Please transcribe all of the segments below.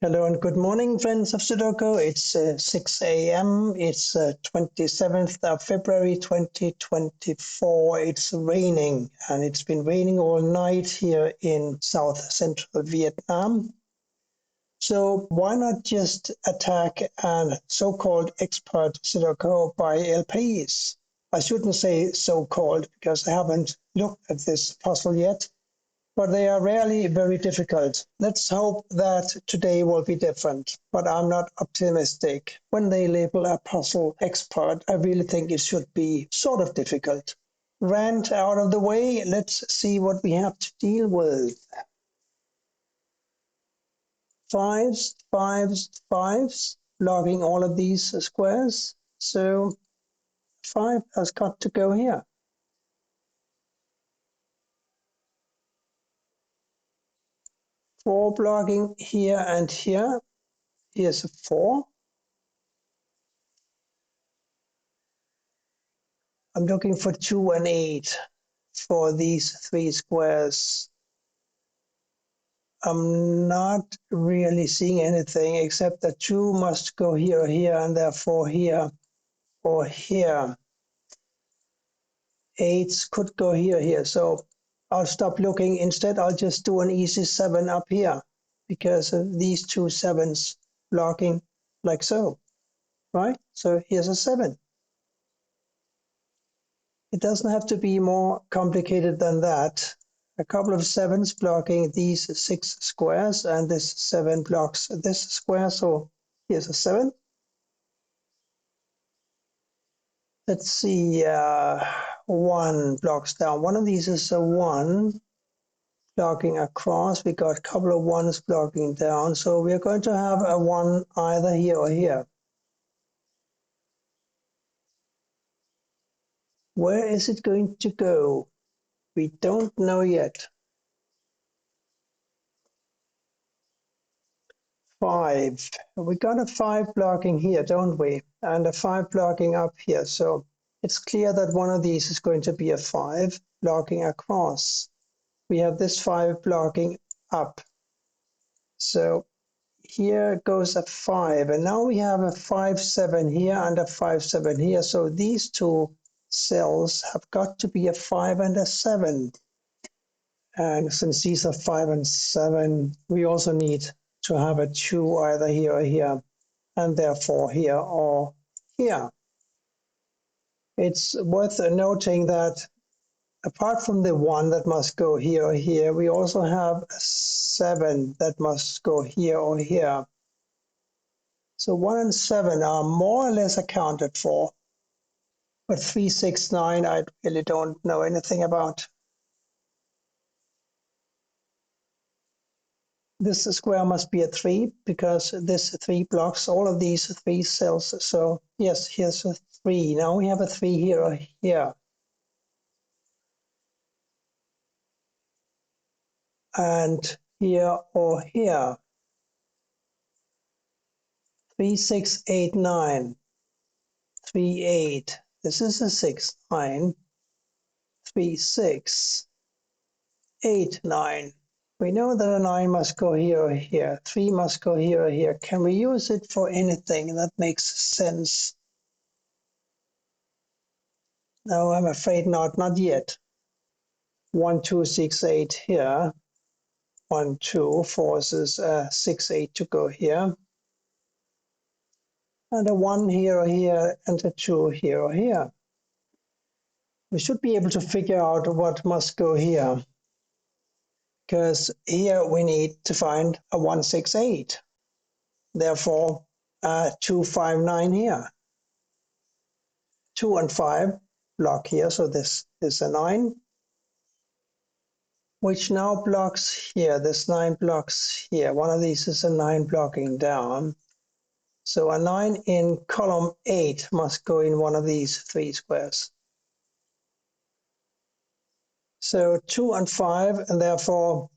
Hello and good morning, friends of Sudoku. It's 6 a.m. It's 27th of February 2024. It's raining, and it's been raining all night here in south central Vietnam. So why not just attack an so-called expert Sudoku by LPs? I shouldn't say so-called because I haven't looked at this puzzle yet, but they are rarely very difficult. Let's hope that today will be different, but I'm not optimistic. When they label a puzzle expert, I really think it should be sort of difficult. Rant out of the way, let's see what we have to deal with. Fives, fives, fives, logging all of these squares. So 5 has got to go here. 4 blocking here and here. Here's a 4. I'm looking for 2 and 8 for these 3 squares. I'm not really seeing anything except that 2 must go here or here, and therefore here or here. 8s could go here, here. So I'll stop looking. Instead, I'll just do an easy 7 up here because of these 2 7s blocking like so, right? So here's a 7. It doesn't have to be more complicated than that. A couple of 7s blocking these 6 squares, and this 7 blocks this square. So here's a 7. Let's see, 1 blocks down. One of these is a 1 blocking across. We got a couple of 1s blocking down. So we're going to have a 1 either here or here. Where is it going to go? We don't know yet. 5. We got a 5 blocking here, don't we? And a 5 blocking up here. So it's clear that one of these is going to be a 5 blocking across. We have this 5 blocking up. So here goes a 5. And now we have a 5, 7 here and a 5, 7 here. So these two cells have got to be a 5 and a 7. And since these are 5 and 7, we also need to have a 2 either here or here, and therefore here or here. It's worth noting that apart from the 1 that must go here or here, we also have a 7 that must go here or here. So 1 and 7 are more or less accounted for, but 3, 6, 9 I really don't know anything about. This square must be a 3 because this 3 blocks all of these 3 cells. So yes, here's a 3. Now we have a 3 here or here. And here or here. 3, 6, 8, 9. 3, 8. This is a 6, 9. 3, 6. 8, 9. We know that a 9 must go here or here. 3 must go here or here. Can we use it for anything that makes sense? No, I'm afraid not yet. 1, 2, 6, 8 here. 1, 2 forces 6, 8 to go here. And a 1 here or here and a 2 here or here. We should be able to figure out what must go here. Because here we need to find a 1, 6, 8. Therefore, 2, 5, 9 here. 2 and 5 block here, so this is a 9. Which now blocks here. This 9 blocks here. One of these is a 9 blocking down. So a 9 in column 8 must go in one of these 3 squares. So 2 and 5, and therefore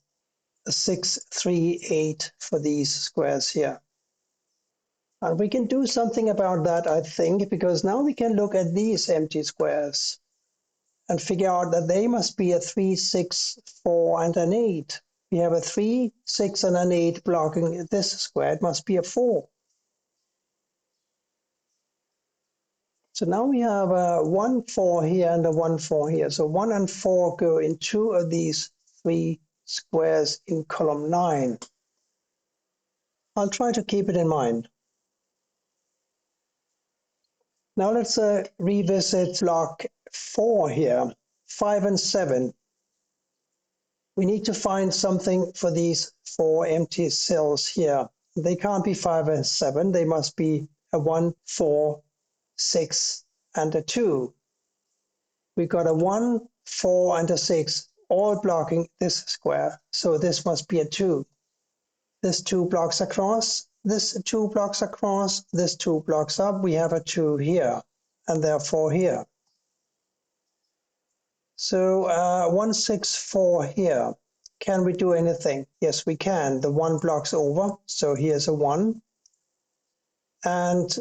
6, 3, 8 for these squares here. And we can do something about that, I think, because now we can look at these empty squares and figure out that they must be a 3, 6, 4, and an 8. We have a 3, 6, and an 8 blocking this square. It must be a 4. So now we have a 1, 4 here and a 1, 4 here. So 1 and 4 go in 2 of these 3 squares in column 9. I'll try to keep it in mind. Now let's revisit block 4 here, 5 and 7. We need to find something for these 4 empty cells here. They can't be 5 and 7. They must be a 1, 4, 6, and a 2. We got a 1, 4, and a 6, all blocking this square. So this must be a 2. This 2 blocks across, this 2 blocks across, this 2 blocks up. We have a 2 here, and therefore here. So 1, 6, 4 here. Can we do anything? Yes, we can. The 1 blocks over, so here's a 1. And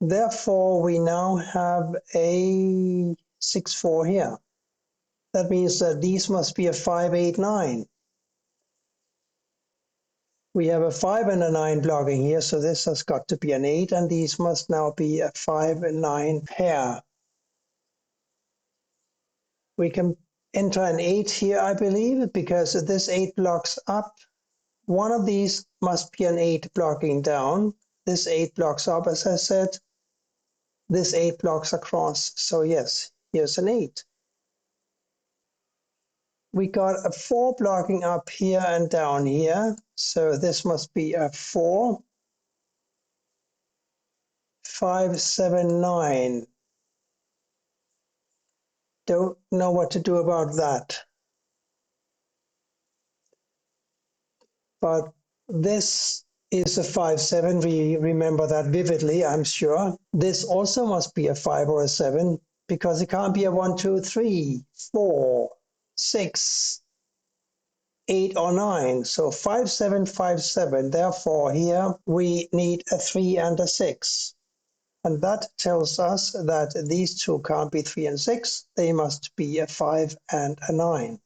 therefore, we now have a 6, 4 here. That means that these must be a 5, 8, 9. We have a 5 and a 9 blocking here, so this has got to be an 8, and these must now be a 5 and 9 pair. We can enter an 8 here, I believe, because this 8 blocks up. One of these must be an 8 blocking down. This 8 blocks up, as I said. This 8 blocks across. So yes, here's an 8. We got a 4 blocking up here and down here. So this must be a 4. 5, 7, 9. Don't know what to do about that. But this is a 5, 7. We remember that vividly, I'm sure. This also must be a 5 or a 7 because it can't be a 1, 2, 3, 4, 6, 8, or 9. So 5, 7, 5, 7. Therefore, here we need a 3 and a 6. And that tells us that these two can't be 3 and 6. They must be a 5 and a 9.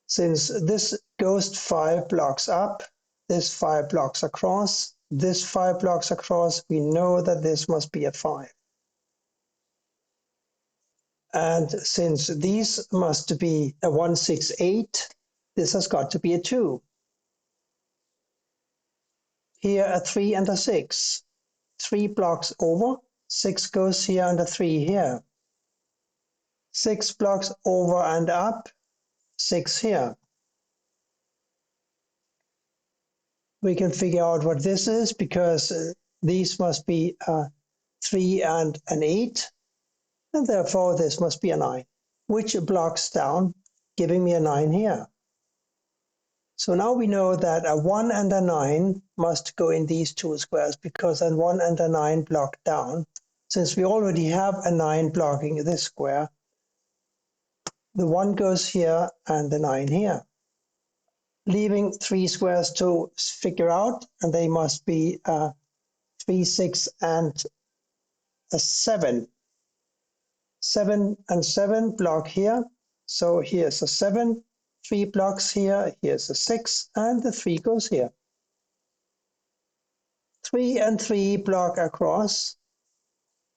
Since this ghost 5 blocks up, this 5 blocks across, this 5 blocks across, we know that this must be a 5. And since these must be a 1, 6, 8, this has got to be a 2. Here a 3 and a 6. 3 blocks over, 6 goes here and a 3 here. 6 blocks over and up, 6 here. We can figure out what this is because these must be 3 and an 8, and therefore this must be a 9, which blocks down, giving me a 9 here. So now we know that a 1 and a 9 must go in these two squares because a 1 and a 9 block down. Since we already have a 9 blocking this square, the 1 goes here and the 9 here, leaving 3 squares to figure out, and they must be 3, 6, and a 7. 7 and 7 block here. So here's a 7, 3 blocks here, here's a 6, and the 3 goes here. 3 and 3 block across,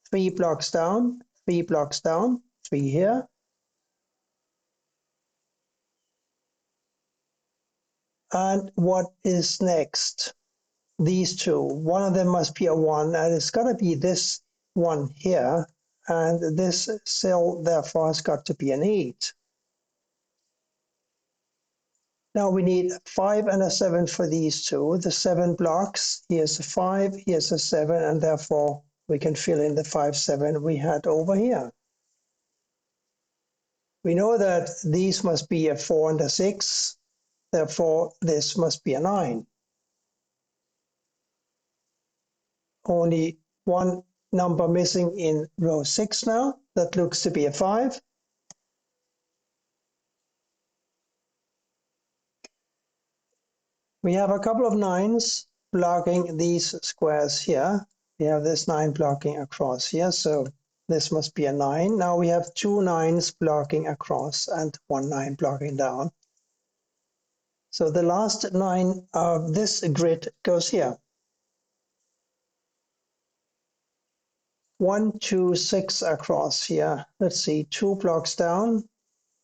3 blocks down, 3 blocks down, 3 here. And what is next? These two. One of them must be a 1, and it's got to be this one here. And this cell, therefore, has got to be an 8. Now we need 5 and a 7 for these two. The 7 blocks. Here's a 5, here's a 7, and therefore we can fill in the 5, 7 we had over here. We know that these must be a 4 and a 6. Therefore, this must be a 9. Only one number missing in row 6 now. That looks to be a 5. We have a couple of 9s blocking these squares here. We have this 9 blocking across here, so this must be a 9. Now we have 2 9s blocking across and 1 9 blocking down. So the last 9 of this grid goes here. 1, 2, 6 across here. Let's see, 2 blocks down,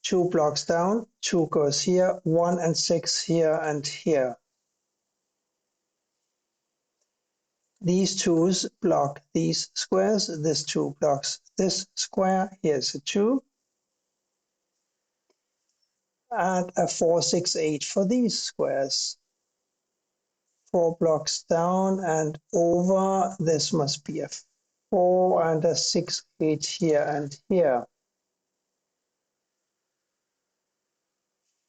2 blocks down, 2 goes here, 1 and 6 here and here. These 2's block these squares, this 2 blocks this square, here's a 2, and a 4, 6, 8 for these squares. 4 blocks down and over, this must be a 4 and a 6, 8 here and here.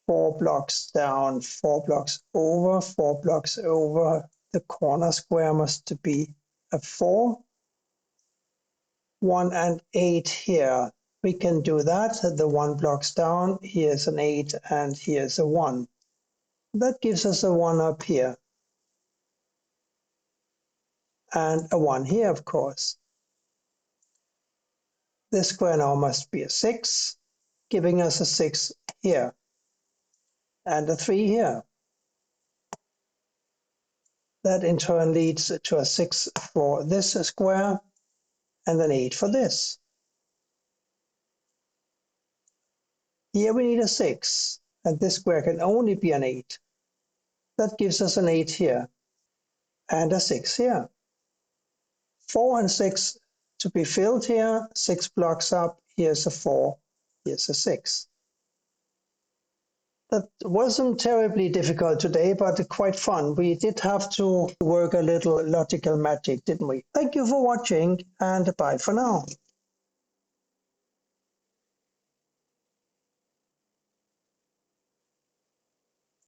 4 blocks down, 4 blocks over, 4 blocks over. The corner square must be a 4. 1 and 8 here. We can do that. The 1 blocks down, here's an 8 and here's a 1. That gives us a 1 up here. And a 1 here, of course. This square now must be a 6, giving us a 6 here. And a 3 here. That in turn leads to a 6 for this square and an 8 for this. Here we need a 6, and this square can only be an 8. That gives us an 8 here, and a 6 here. 4 and 6 to be filled here, 6 blocks up, here's a 4, here's a 6. That wasn't terribly difficult today, but quite fun. We did have to work a little logical magic, didn't we? Thank you for watching, and bye for now.